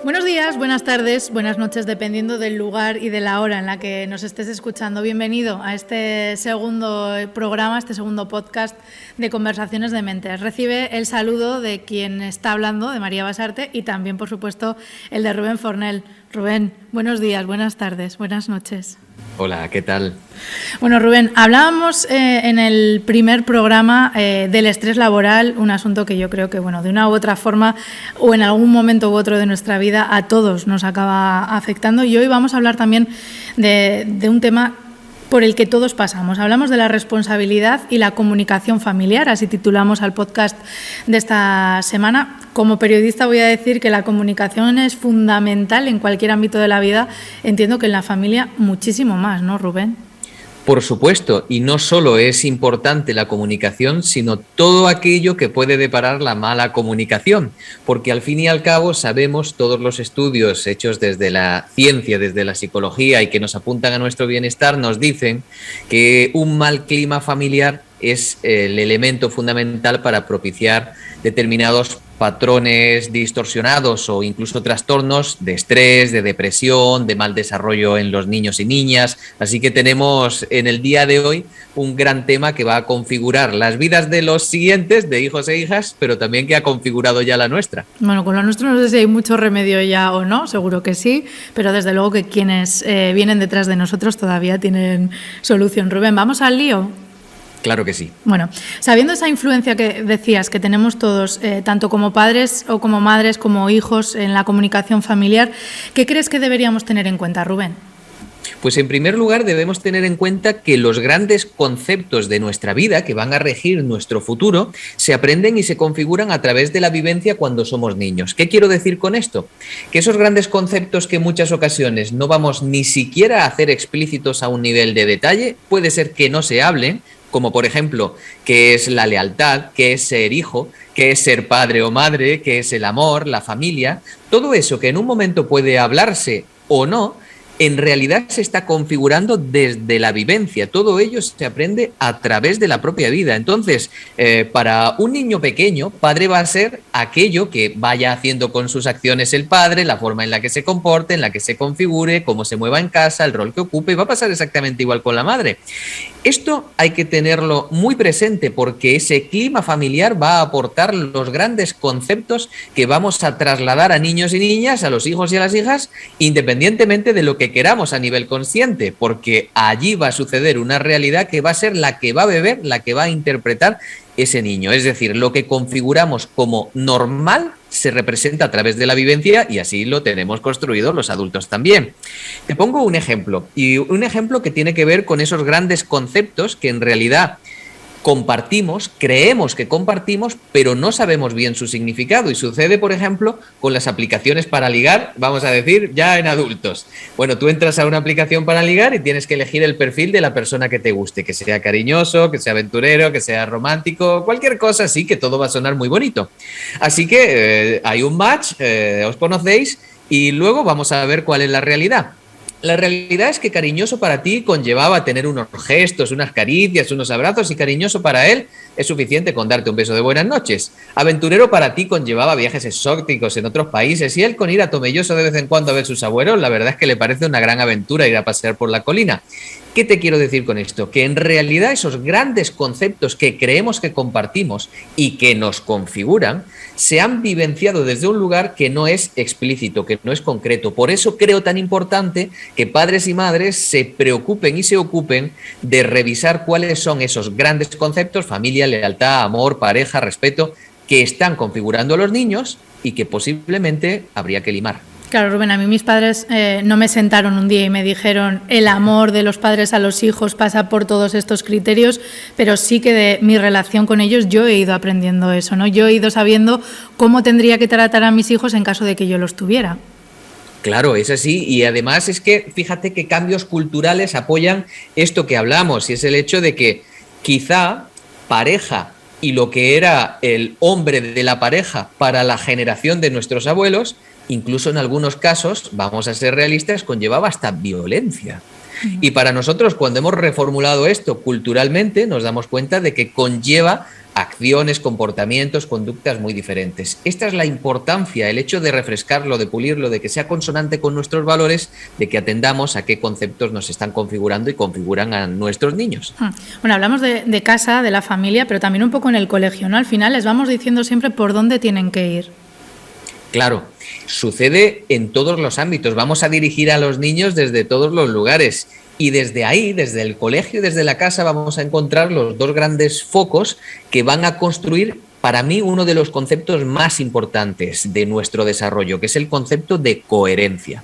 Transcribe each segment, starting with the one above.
Buenos días, buenas tardes, buenas noches, dependiendo del lugar y de la hora en la que nos estés escuchando. Bienvenido a este segundo programa, este segundo podcast de Conversaciones de Mentes. Recibe el saludo de quien está hablando, de María Basarte, y también, por supuesto, el de Rubén Fornell. Rubén, buenos días, buenas tardes, buenas noches. Hola, ¿qué tal? Bueno, Rubén, hablábamos en el primer programa del estrés laboral, un asunto que yo creo que, bueno, de una u otra forma o en algún momento u otro de nuestra vida a todos nos acaba afectando. Y hoy vamos a hablar también de un tema por el que todos pasamos. Hablamos de la responsabilidad y la comunicación familiar, así titulamos al podcast de esta semana. Como periodista voy a decir que la comunicación es fundamental en cualquier ámbito de la vida. Entiendo que en la familia muchísimo más, ¿no, Rubén? Por supuesto, y no solo es importante la comunicación, sino todo aquello que puede deparar la mala comunicación, porque al fin y al cabo sabemos, todos los estudios hechos desde la ciencia, desde la psicología y que nos apuntan a nuestro bienestar, nos dicen que un mal clima familiar es el elemento fundamental para propiciar determinados patrones distorsionados o incluso trastornos de estrés, de depresión, de mal desarrollo en los niños y niñas. Así que tenemos en el día de hoy un gran tema que va a configurar las vidas de los siguientes, de hijos e hijas, pero también que ha configurado ya la nuestra. Bueno, con lo nuestro no sé si hay mucho remedio ya o no, seguro que sí, pero desde luego que quienes vienen detrás de nosotros todavía tienen solución. Rubén, ¿vamos al lío? Claro que sí. Bueno, sabiendo esa influencia que decías que tenemos todos, tanto como padres o como madres, como hijos, en la comunicación familiar, ¿qué crees que deberíamos tener en cuenta, Rubén? Pues en primer lugar debemos tener en cuenta que los grandes conceptos de nuestra vida que van a regir nuestro futuro se aprenden y se configuran a través de la vivencia cuando somos niños. ¿Qué quiero decir con esto? Que esos grandes conceptos que en muchas ocasiones no vamos ni siquiera a hacer explícitos a un nivel de detalle, puede ser que no se hablen, como por ejemplo, qué es la lealtad, qué es ser hijo, qué es ser padre o madre, qué es el amor, la familia, todo eso que en un momento puede hablarse o no, en realidad se está configurando desde la vivencia. Todo ello se aprende a través de la propia vida. Entonces, para un niño pequeño, padre va a ser aquello que vaya haciendo con sus acciones el padre, la forma en la que se comporte, en la que se configure, cómo se mueva en casa, el rol que ocupe, y va a pasar exactamente igual con la madre. Esto hay que tenerlo muy presente porque ese clima familiar va a aportar los grandes conceptos que vamos a trasladar a niños y niñas, a los hijos y a las hijas, independientemente de lo que queramos a nivel consciente, porque allí va a suceder una realidad que va a ser la que va a beber, la que va a interpretar ese niño. Es decir, lo que configuramos como normal se representa a través de la vivencia y así lo tenemos construido los adultos también. Te pongo un ejemplo, y un ejemplo que tiene que ver con esos grandes conceptos que en realidad compartimos, creemos que compartimos, pero no sabemos bien su significado. Y sucede, por ejemplo, con las aplicaciones para ligar, vamos a decir, ya en adultos. Bueno, tú entras a una aplicación para ligar y tienes que elegir el perfil de la persona que te guste, que sea cariñoso, que sea aventurero, que sea romántico, cualquier cosa así, que todo va a sonar muy bonito. Así que hay un match, os conocéis y luego vamos a ver cuál es la realidad. La realidad es que cariñoso para ti conllevaba tener unos gestos, unas caricias, unos abrazos, y cariñoso para él es suficiente con darte un beso de buenas noches. Aventurero para ti conllevaba viajes exóticos en otros países, y él con ir a Tomelloso de vez en cuando a ver sus abuelos, la verdad es que le parece una gran aventura ir a pasear por la colina. ¿Qué te quiero decir con esto? Que en realidad esos grandes conceptos que creemos que compartimos y que nos configuran se han vivenciado desde un lugar que no es explícito, que no es concreto. Por eso creo tan importante que padres y madres se preocupen y se ocupen de revisar cuáles son esos grandes conceptos, familia, lealtad, amor, pareja, respeto, que están configurando a los niños y que posiblemente habría que limar. Claro, Rubén, a mí mis padres no me sentaron un día y me dijeron el amor de los padres a los hijos pasa por todos estos criterios, pero sí que de mi relación con ellos yo he ido aprendiendo eso, ¿no? Yo he ido sabiendo cómo tendría que tratar a mis hijos en caso de que yo los tuviera. Claro, es así, y además es que fíjate que cambios culturales apoyan esto que hablamos, y es el hecho de que quizá pareja y lo que era el hombre de la pareja para la generación de nuestros abuelos, incluso en algunos casos, vamos a ser realistas, conllevaba hasta violencia. Y para nosotros, cuando hemos reformulado esto culturalmente, nos damos cuenta de que conlleva acciones, comportamientos, conductas muy diferentes. Esta es la importancia, el hecho de refrescarlo, de pulirlo, de que sea consonante con nuestros valores, de que atendamos a qué conceptos nos están configurando y configuran a nuestros niños. Bueno, hablamos de casa, de la familia, pero también un poco en el colegio, ¿no? Al final les vamos diciendo siempre por dónde tienen que ir. Claro, sucede en todos los ámbitos. Vamos a dirigir a los niños desde todos los lugares. Y desde ahí, desde el colegio y desde la casa, vamos a encontrar los dos grandes focos que van a construir, para mí, uno de los conceptos más importantes de nuestro desarrollo, que es el concepto de coherencia.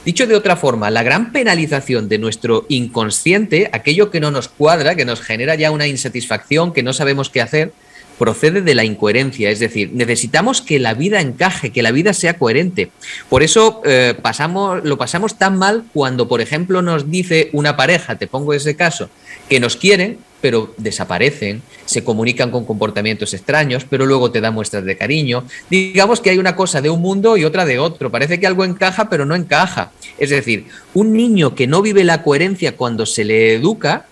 Dicho de otra forma, la gran penalización de nuestro inconsciente, aquello que no nos cuadra, que nos genera ya una insatisfacción, que no sabemos qué hacer, procede de la incoherencia, es decir, necesitamos que la vida encaje, que la vida sea coherente. Por eso lo pasamos tan mal cuando, por ejemplo, nos dice una pareja, te pongo ese caso, que nos quieren, pero desaparecen, se comunican con comportamientos extraños, pero luego te dan muestras de cariño. Digamos que hay una cosa de un mundo y otra de otro. Parece que algo encaja, pero no encaja. Es decir, un niño que no vive la coherencia cuando se le educa,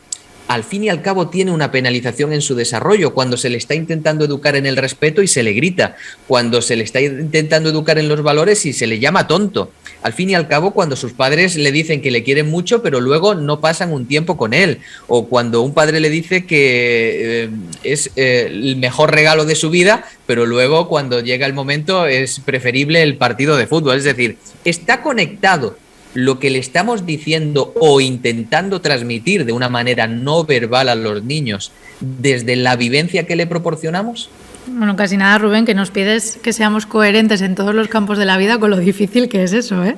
al fin y al cabo tiene una penalización en su desarrollo, cuando se le está intentando educar en el respeto y se le grita, cuando se le está intentando educar en los valores y se le llama tonto. Al fin y al cabo, cuando sus padres le dicen que le quieren mucho, pero luego no pasan un tiempo con él, o cuando un padre le dice que es el mejor regalo de su vida, pero luego cuando llega el momento es preferible el partido de fútbol. Es decir, está conectado lo que le estamos diciendo o intentando transmitir de una manera no verbal a los niños desde la vivencia que le proporcionamos. Bueno, casi nada, Rubén, que nos pides que seamos coherentes en todos los campos de la vida con lo difícil que es eso, ¿eh?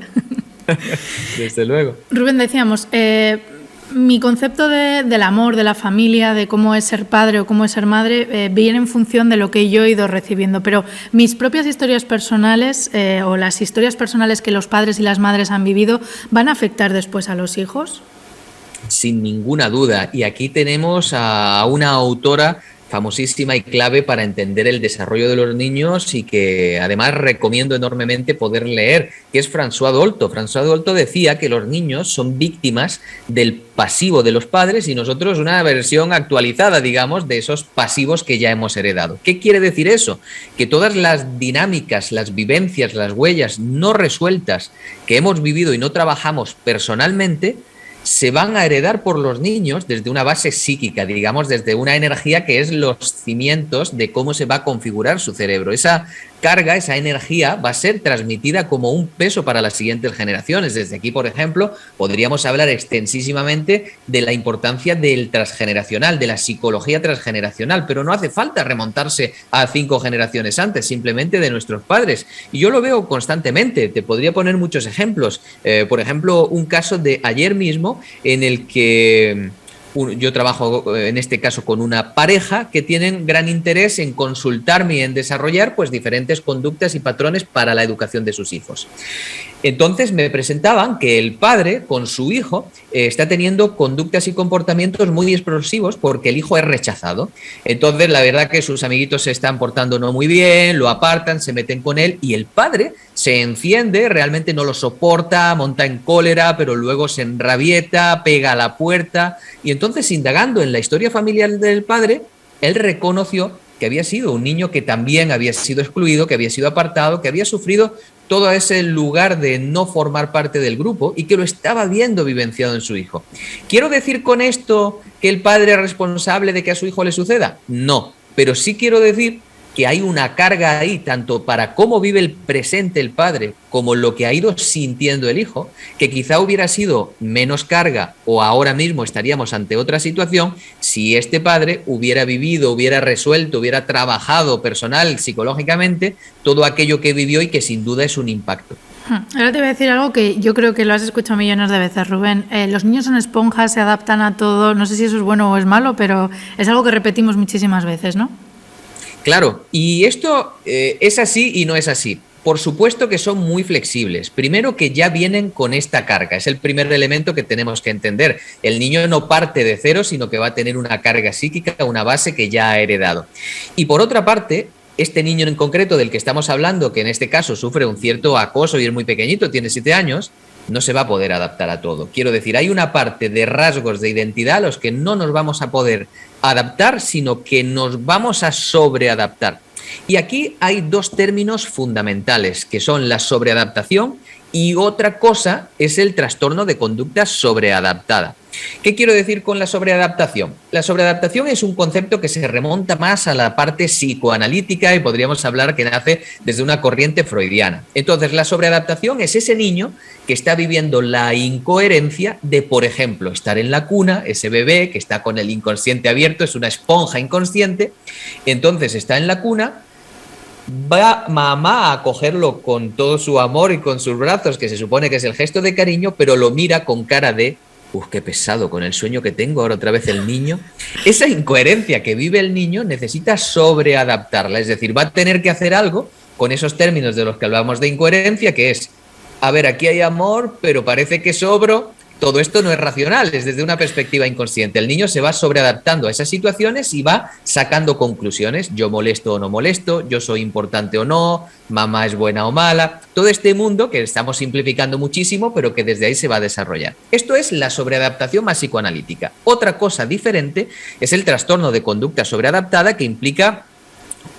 Desde luego. Rubén, decíamos, mi concepto del amor, de la familia, de cómo es ser padre o cómo es ser madre, viene en función de lo que yo he ido recibiendo. Pero mis propias historias personales o las historias personales que los padres y las madres han vivido, ¿van a afectar después a los hijos? Sin ninguna duda. Y aquí tenemos a una autora famosísima y clave para entender el desarrollo de los niños y que además recomiendo enormemente poder leer, que es François Dolto. François Dolto decía que los niños son víctimas del pasivo de los padres y nosotros una versión actualizada, digamos, de esos pasivos que ya hemos heredado. ¿Qué quiere decir eso? Que todas las dinámicas, las vivencias, las huellas no resueltas que hemos vivido y no trabajamos personalmente se van a heredar por los niños desde una base psíquica, digamos, desde una energía que es los cimientos de cómo se va a configurar su cerebro. Esa carga, esa energía va a ser transmitida como un peso para las siguientes generaciones. Desde aquí, por ejemplo, podríamos hablar extensísimamente de la importancia del transgeneracional, de la psicología transgeneracional, pero no hace falta remontarse a 5 generaciones antes, simplemente de nuestros padres. Y yo lo veo constantemente, te podría poner muchos ejemplos. Por ejemplo, un caso de ayer mismo en el que yo trabajo en este caso con una pareja que tienen gran interés en consultarme y en desarrollar pues diferentes conductas y patrones para la educación de sus hijos. Entonces me presentaban que el padre con su hijo está teniendo conductas y comportamientos muy explosivos porque el hijo es rechazado. Entonces la verdad que sus amiguitos se están portando no muy bien, lo apartan, se meten con él y el padre se enciende, realmente no lo soporta, monta en cólera, pero luego se enrabieta, pega a la puerta y entonces indagando en la historia familiar del padre, él reconoció que había sido un niño que también había sido excluido, que había sido apartado, que había sufrido todo ese lugar de no formar parte del grupo y que lo estaba viendo vivenciado en su hijo. ¿Quiero decir con esto que el padre es responsable de que a su hijo le suceda? No, pero sí quiero decir que hay una carga ahí, tanto para cómo vive el presente el padre, como lo que ha ido sintiendo el hijo, que quizá hubiera sido menos carga o ahora mismo estaríamos ante otra situación si este padre hubiera vivido, hubiera resuelto, hubiera trabajado personal, psicológicamente, todo aquello que vivió y que sin duda es un impacto. Ahora te voy a decir algo que yo creo que lo has escuchado millones de veces, Rubén. Los niños son esponjas, se adaptan a todo, no sé si eso es bueno o es malo, pero es algo que repetimos muchísimas veces, ¿no? Claro, y esto es así y no es así. Por supuesto que son muy flexibles. Primero que ya vienen con esta carga, es el primer elemento que tenemos que entender. El niño no parte de cero, sino que va a tener una carga psíquica, una base que ya ha heredado. Y por otra parte, este niño en concreto del que estamos hablando, que en este caso sufre un cierto acoso y es muy pequeñito, tiene 7 años, no se va a poder adaptar a todo. Quiero decir, hay una parte de rasgos de identidad a los que no nos vamos a poder adaptar, sino que nos vamos a sobreadaptar. Y aquí hay dos términos fundamentales, que son la sobreadaptación y otra cosa es el trastorno de conducta sobreadaptada. ¿Qué quiero decir con la sobreadaptación? La sobreadaptación es un concepto que se remonta más a la parte psicoanalítica y podríamos hablar que nace desde una corriente freudiana. Entonces, la sobreadaptación es ese niño que está viviendo la incoherencia de, por ejemplo, estar en la cuna, ese bebé que está con el inconsciente abierto, es una esponja inconsciente, entonces está en la cuna, va mamá a cogerlo con todo su amor y con sus brazos, que se supone que es el gesto de cariño, pero lo mira con cara de qué pesado con el sueño que tengo, ahora otra vez el niño. Esa incoherencia que vive el niño necesita sobreadaptarla, es decir, va a tener que hacer algo con esos términos de los que hablamos de incoherencia, que es, a ver, aquí hay amor, pero parece que sobro. Todo esto no es racional, es desde una perspectiva inconsciente. El niño se va sobreadaptando a esas situaciones y va sacando conclusiones. Yo molesto o no molesto, yo soy importante o no, mamá es buena o mala. Todo este mundo que estamos simplificando muchísimo, pero que desde ahí se va a desarrollar. Esto es la sobreadaptación más psicoanalítica. Otra cosa diferente es el trastorno de conducta sobreadaptada, que implica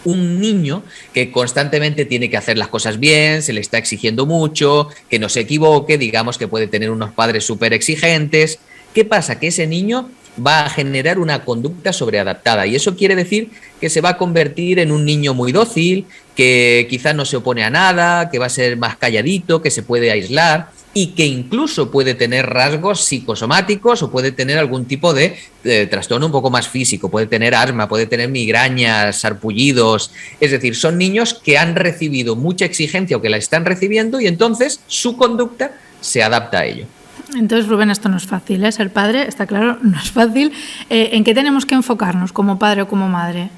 un niño que constantemente tiene que hacer las cosas bien, se le está exigiendo mucho, que no se equivoque, digamos que puede tener unos padres súper exigentes. ¿Qué pasa? Que ese niño va a generar una conducta sobreadaptada y eso quiere decir que se va a convertir en un niño muy dócil, que quizás no se opone a nada, que va a ser más calladito, que se puede aislar y que incluso puede tener rasgos psicosomáticos o puede tener algún tipo de trastorno un poco más físico, puede tener asma, puede tener migrañas, sarpullidos. Es decir, son niños que han recibido mucha exigencia o que la están recibiendo y entonces su conducta se adapta a ello. Entonces, Rubén, esto no es fácil, ¿eh? Ser padre, está claro, no es fácil. ¿En qué tenemos que enfocarnos como padre o como madre?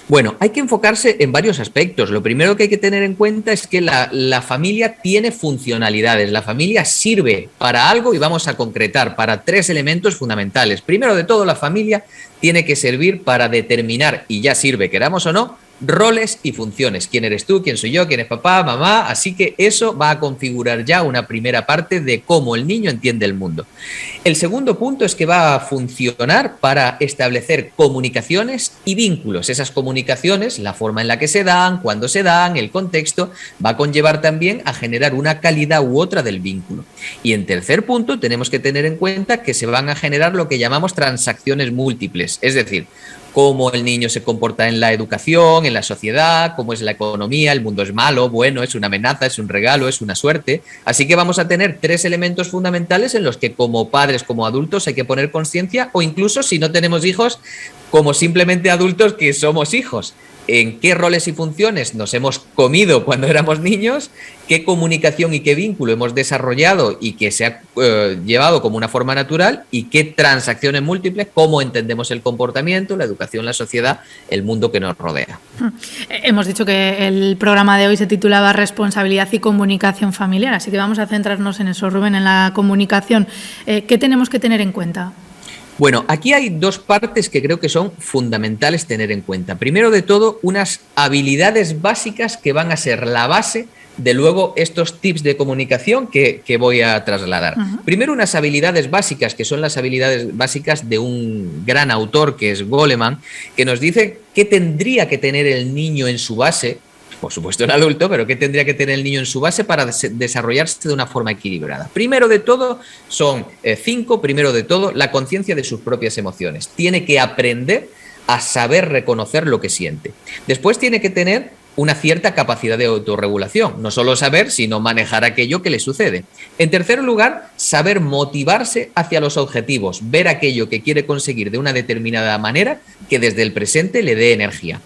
Bueno, hay que enfocarse en varios aspectos. Lo primero que hay que tener en cuenta es que la familia tiene funcionalidades. La familia sirve para algo y vamos a concretar para tres elementos fundamentales. Primero de todo, la familia tiene que servir para determinar, y ya sirve, queramos o no, roles y funciones. ¿Quién eres tú? ¿Quién soy yo? ¿Quién es papá? ¿Mamá? Así que eso va a configurar ya una primera parte de cómo el niño entiende el mundo. El segundo punto es que va a funcionar para establecer comunicaciones y vínculos. Esas comunicaciones, la forma en la que se dan, cuándo se dan, el contexto, va a conllevar también a generar una calidad u otra del vínculo. Y en tercer punto tenemos que tener en cuenta que se van a generar lo que llamamos transacciones múltiples, es decir, cómo el niño se comporta en la educación, en la sociedad, cómo es la economía, el mundo es malo, bueno, es una amenaza, es un regalo, es una suerte. Así que vamos a tener tres elementos fundamentales en los que como padres, como adultos hay que poner conciencia o incluso si no tenemos hijos, como simplemente adultos que somos hijos. En qué roles y funciones nos hemos comido cuando éramos niños, qué comunicación y qué vínculo hemos desarrollado y que se ha llevado como una forma natural y qué transacciones múltiples, cómo entendemos el comportamiento, la educación, la sociedad, el mundo que nos rodea. Hemos dicho que el programa de hoy se titulaba Responsabilidad y comunicación familiar, así que vamos a centrarnos en eso, Rubén, en la comunicación. ¿Qué tenemos que tener en cuenta? Bueno, aquí hay dos partes que creo que son fundamentales tener en cuenta. Primero de todo, unas habilidades básicas que van a ser la base de luego estos tips de comunicación que voy a trasladar. Uh-huh. Primero, unas habilidades básicas, que son las habilidades básicas de un gran autor que es Goleman, que nos dice qué tendría que tener el niño en su base, por supuesto el adulto, pero qué tendría que tener el niño en su base para desarrollarse de una forma equilibrada. Primero de todo, son 5, primero de todo, la conciencia de sus propias emociones. Tiene que aprender a saber reconocer lo que siente. Después tiene que tener una cierta capacidad de autorregulación, no solo saber, sino manejar aquello que le sucede. En tercer lugar, saber motivarse hacia los objetivos, ver aquello que quiere conseguir de una determinada manera que desde el presente le dé energía.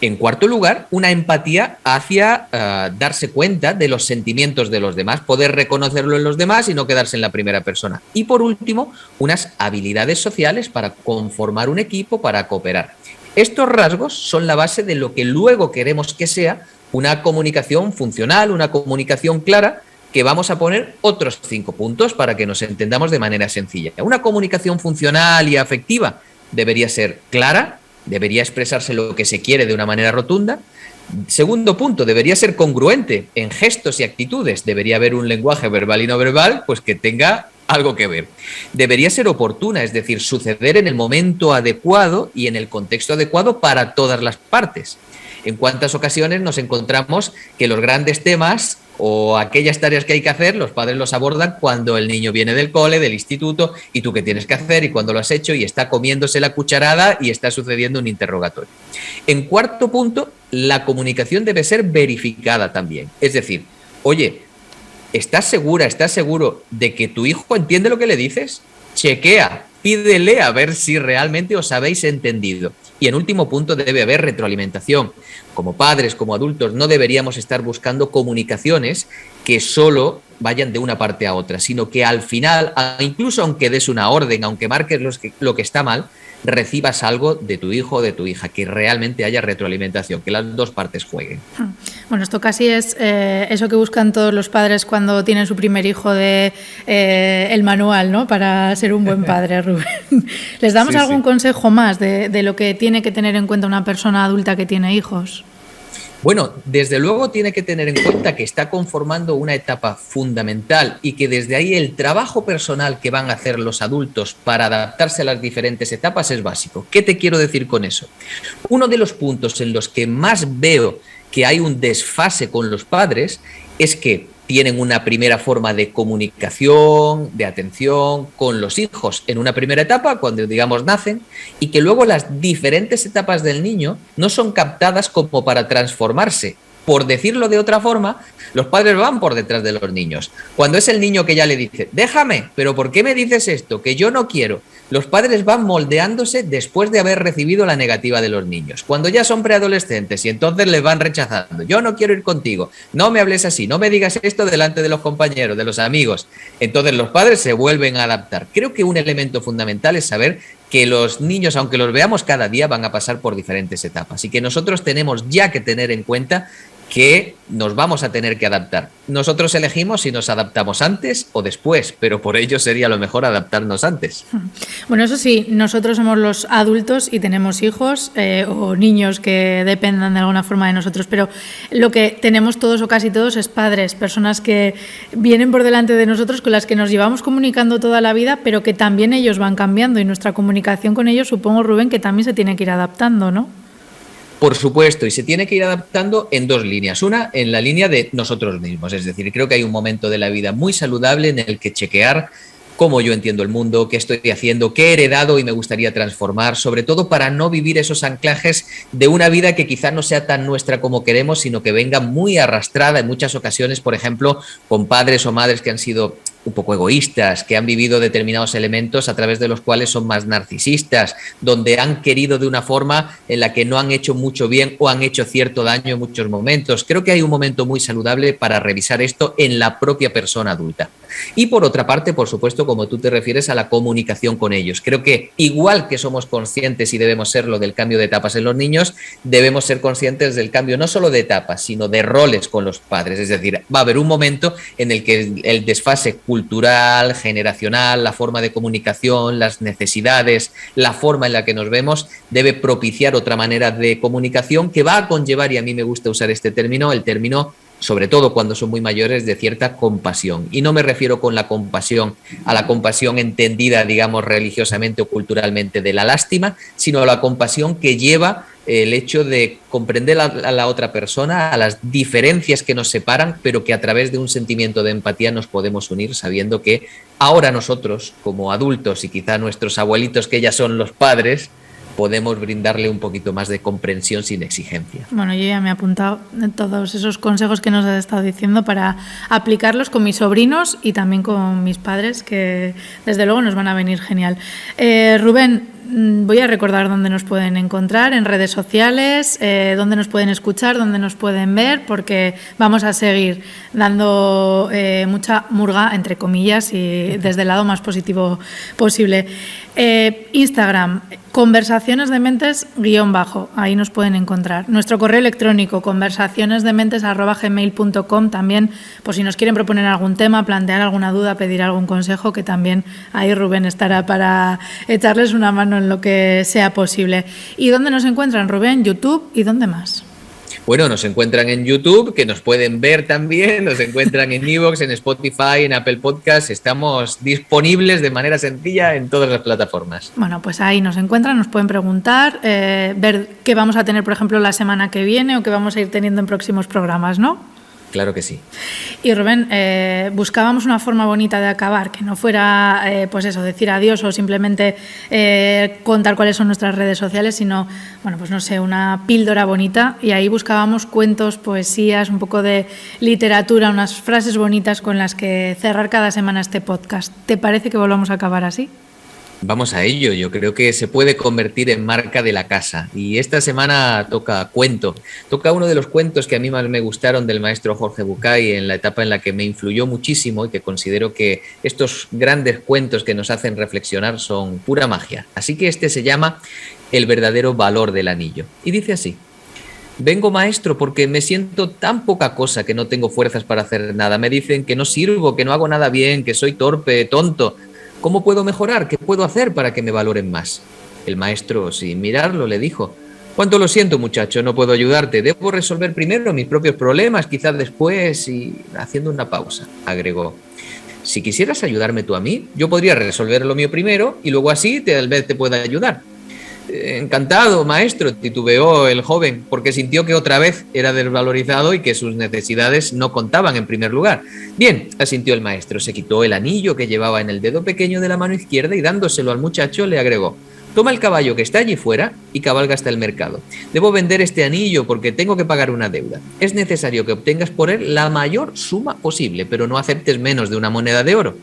En cuarto lugar, una empatía hacia darse cuenta de los sentimientos de los demás, poder reconocerlo en los demás y no quedarse en la primera persona. Y por último, unas habilidades sociales para conformar un equipo, para cooperar. Estos rasgos son la base de lo que luego queremos que sea una comunicación funcional, una comunicación clara, que vamos a poner otros 5 puntos para que nos entendamos de manera sencilla. Una comunicación funcional y afectiva debería ser clara, debería expresarse lo que se quiere de una manera rotunda, Segundo punto, debería ser congruente en gestos y actitudes. Debería haber un lenguaje verbal y no verbal, pues que tenga algo que ver. Debería ser oportuna, es decir, suceder en el momento adecuado y en el contexto adecuado para todas las partes. En cuántas ocasiones nos encontramos que los grandes temas o aquellas tareas que hay que hacer, los padres los abordan cuando el niño viene del cole, del instituto, y tú qué tienes que hacer y cuándo lo has hecho, y está comiéndose la cucharada y está sucediendo un interrogatorio. En cuarto punto, la comunicación debe ser verificada también. Es decir, oye, ¿estás segura, estás seguro de que tu hijo entiende lo que le dices? Chequea, pídele a ver si realmente os habéis entendido. Y en último punto, debe haber retroalimentación. Como padres, como adultos, no deberíamos estar buscando comunicaciones que solo vayan de una parte a otra, sino que al final, incluso aunque des una orden, aunque marques lo que está mal, recibas algo de tu hijo o de tu hija, que realmente haya retroalimentación, que las dos partes jueguen. Bueno, esto casi es eso que buscan todos los padres cuando tienen su primer hijo, de el manual, ¿no?, para ser un buen padre, Rubén. ¿Les damos algún consejo más de lo que tiene que tener en cuenta una persona adulta que tiene hijos? Bueno, desde luego tiene que tener en cuenta que está conformando una etapa fundamental y que desde ahí el trabajo personal que van a hacer los adultos para adaptarse a las diferentes etapas es básico. ¿Qué te quiero decir con eso? Uno de los puntos en los que más veo que hay un desfase con los padres es que tienen una primera forma de comunicación, de atención con los hijos en una primera etapa, cuando digamos nacen, y que luego las diferentes etapas del niño no son captadas como para transformarse. Por decirlo de otra forma, los padres van por detrás de los niños. Cuando es el niño que ya le dice, déjame, pero ¿por qué me dices esto? Que yo no quiero. Los padres van moldeándose después de haber recibido la negativa de los niños. Cuando ya son preadolescentes y entonces les van rechazando. Yo no quiero ir contigo, no me hables así, no me digas esto delante de los compañeros, de los amigos. Entonces los padres se vuelven a adaptar. Creo que un elemento fundamental es saber que los niños, aunque los veamos cada día, van a pasar por diferentes etapas y que nosotros tenemos ya que tener en cuenta que nos vamos a tener que adaptar. Nosotros elegimos si nos adaptamos antes o después, pero por ello sería lo mejor adaptarnos antes. Bueno, eso sí, nosotros somos los adultos y tenemos hijos o niños que dependan de alguna forma de nosotros, pero lo que tenemos todos o casi todos es padres, personas que vienen por delante de nosotros, con las que nos llevamos comunicando toda la vida, pero que también ellos van cambiando y nuestra comunicación con ellos, supongo, Rubén, que también se tiene que ir adaptando, ¿no? Por supuesto, y se tiene que ir adaptando en dos líneas. Una, en la línea de nosotros mismos, es decir, creo que hay un momento de la vida muy saludable en el que chequear cómo yo entiendo el mundo, qué estoy haciendo, qué he heredado y me gustaría transformar, sobre todo para no vivir esos anclajes de una vida que quizá no sea tan nuestra como queremos, sino que venga muy arrastrada en muchas ocasiones, por ejemplo, con padres o madres que han sido un poco egoístas, que han vivido determinados elementos a través de los cuales son más narcisistas, donde han querido de una forma en la que no han hecho mucho bien o han hecho cierto daño en muchos momentos. Creo que hay un momento muy saludable para revisar esto en la propia persona adulta. Y por otra parte, por supuesto, como tú te refieres a la comunicación con ellos. Creo que igual que somos conscientes y debemos serlo del cambio de etapas en los niños, debemos ser conscientes del cambio no solo de etapas, sino de roles con los padres. Es decir, va a haber un momento en el que el desfase cultural, generacional, la forma de comunicación, las necesidades, la forma en la que nos vemos, debe propiciar otra manera de comunicación que va a conllevar, y a mí me gusta usar este término, el término, sobre todo cuando son muy mayores, de cierta compasión. Y no me refiero con la compasión a la compasión entendida, digamos, religiosamente o culturalmente de la lástima, sino a la compasión que lleva el hecho de comprender a la otra persona, a las diferencias que nos separan, pero que a través de un sentimiento de empatía nos podemos unir, sabiendo que ahora nosotros, como adultos, y quizá nuestros abuelitos, que ya son los padres, podemos brindarle un poquito más de comprensión sin exigencia. Bueno, yo ya me he apuntado todos esos consejos que nos has estado diciendo para aplicarlos con mis sobrinos y también con mis padres, que desde luego nos van a venir genial. Rubén, voy a recordar dónde nos pueden encontrar, en redes sociales, dónde nos pueden escuchar, dónde nos pueden ver, porque vamos a seguir dando mucha murga, entre comillas, y desde el lado más positivo posible. Instagram, conversacionesdementes_, ahí nos pueden encontrar. Nuestro correo electrónico, conversacionesdementes@gmail.com, también, por si nos quieren proponer algún tema, plantear alguna duda, pedir algún consejo, que también ahí Rubén estará para echarles una mano en lo que sea posible. ¿Y dónde nos encuentran, Rubén? ¿YouTube? ¿Y dónde más? Bueno, nos encuentran en YouTube, que nos pueden ver también, nos encuentran en iVoox, en Spotify, en Apple Podcasts. Estamos disponibles de manera sencilla en todas las plataformas. Bueno, pues ahí nos encuentran, nos pueden preguntar, ver qué vamos a tener, por ejemplo, la semana que viene o qué vamos a ir teniendo en próximos programas, ¿no? Claro que sí. Y Rubén, buscábamos una forma bonita de acabar, que no fuera, pues eso, decir adiós o simplemente contar cuáles son nuestras redes sociales, sino, bueno, pues no sé, una píldora bonita. Y ahí buscábamos cuentos, poesías, un poco de literatura, unas frases bonitas con las que cerrar cada semana este podcast. ¿Te parece que volvamos a acabar así? Vamos a ello, yo creo que se puede convertir en marca de la casa y esta semana toca cuento, toca uno de los cuentos que a mí más me gustaron del maestro Jorge Bucay en la etapa en la que me influyó muchísimo y que considero que estos grandes cuentos que nos hacen reflexionar son pura magia. Así que este se llama El verdadero valor del anillo y dice así: vengo, maestro, porque me siento tan poca cosa que no tengo fuerzas para hacer nada. Me dicen que no sirvo, que no hago nada bien, que soy torpe, tonto. ¿Cómo puedo mejorar? ¿Qué puedo hacer para que me valoren más? El maestro, sin mirarlo, le dijo: cuánto lo siento, muchacho, no puedo ayudarte. Debo resolver primero mis propios problemas, quizás después. Y haciendo una pausa, agregó: si quisieras ayudarme tú a mí, yo podría resolver lo mío primero y luego así tal vez te pueda ayudar. Encantado, maestro, titubeó el joven, porque sintió que otra vez era desvalorizado y que sus necesidades no contaban en primer lugar. Bien, asintió el maestro, se quitó el anillo que llevaba en el dedo pequeño de la mano izquierda y dándoselo al muchacho le agregó: toma el caballo que está allí fuera y cabalga hasta el mercado. Debo vender este anillo porque tengo que pagar una deuda. Es necesario que obtengas por él la mayor suma posible, pero no aceptes menos de una moneda de oro.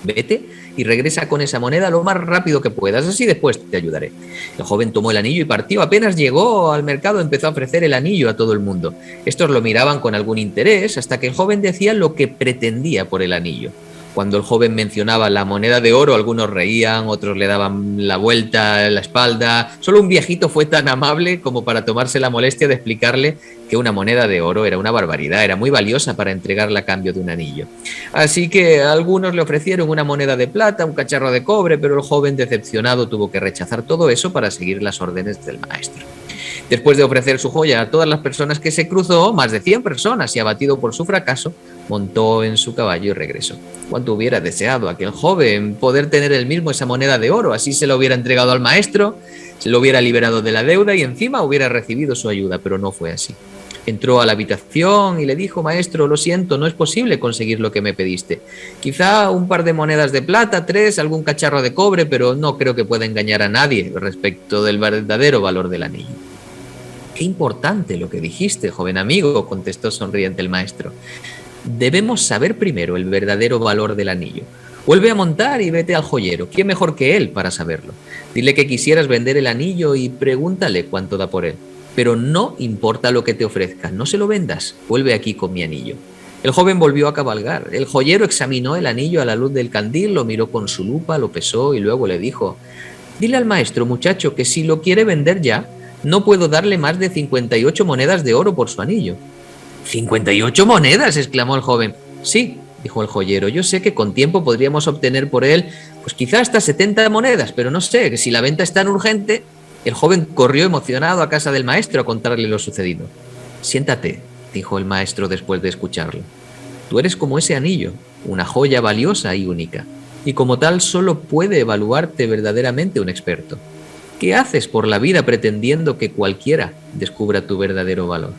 Vete y regresa con esa moneda lo más rápido que puedas, así después te ayudaré. El joven tomó el anillo y partió. Apenas llegó al mercado empezó a ofrecer el anillo a todo el mundo. Estos lo miraban con algún interés hasta que el joven decía lo que pretendía por el anillo. Cuando el joven mencionaba la moneda de oro, algunos reían, otros le daban la vuelta en la espalda. Solo un viejito fue tan amable como para tomarse la molestia de explicarle que una moneda de oro era una barbaridad, era muy valiosa para entregarla a cambio de un anillo. Así que algunos le ofrecieron una moneda de plata, un cacharro de cobre, pero el joven, decepcionado, tuvo que rechazar todo eso para seguir las órdenes del maestro. Después de ofrecer su joya a todas las personas que se cruzó, más de 100 personas, y abatido por su fracaso, montó en su caballo y regresó. Cuánto hubiera deseado aquel joven poder tener él mismo esa moneda de oro, así se lo hubiera entregado al maestro, se lo hubiera liberado de la deuda y encima hubiera recibido su ayuda, pero no fue así. Entró a la habitación y le dijo: maestro, lo siento, no es posible conseguir lo que me pediste. Quizá un par de monedas de plata, 3, algún cacharro de cobre, pero no creo que pueda engañar a nadie respecto del verdadero valor del anillo. Qué importante lo que dijiste, joven amigo, contestó sonriente el maestro. Debemos saber primero el verdadero valor del anillo. Vuelve a montar y vete al joyero. ¿Quién mejor que él para saberlo? Dile que quisieras vender el anillo y pregúntale cuánto da por él. Pero no importa lo que te ofrezca, no se lo vendas. Vuelve aquí con mi anillo. El joven volvió a cabalgar. El joyero examinó el anillo a la luz del candil, lo miró con su lupa, lo pesó y luego le dijo: dile al maestro, muchacho, que si lo quiere vender ya, no puedo darle más de 58 monedas de oro por su anillo. ¿58 monedas?, exclamó el joven. Sí, dijo el joyero, yo sé que con tiempo podríamos obtener por él, pues quizá hasta 70 monedas, pero no sé, que si la venta es tan urgente. El joven corrió emocionado a casa del maestro a contarle lo sucedido. Siéntate, dijo el maestro después de escucharlo. Tú eres como ese anillo, una joya valiosa y única, y como tal solo puede evaluarte verdaderamente un experto. ¿Qué haces por la vida pretendiendo que cualquiera descubra tu verdadero valor?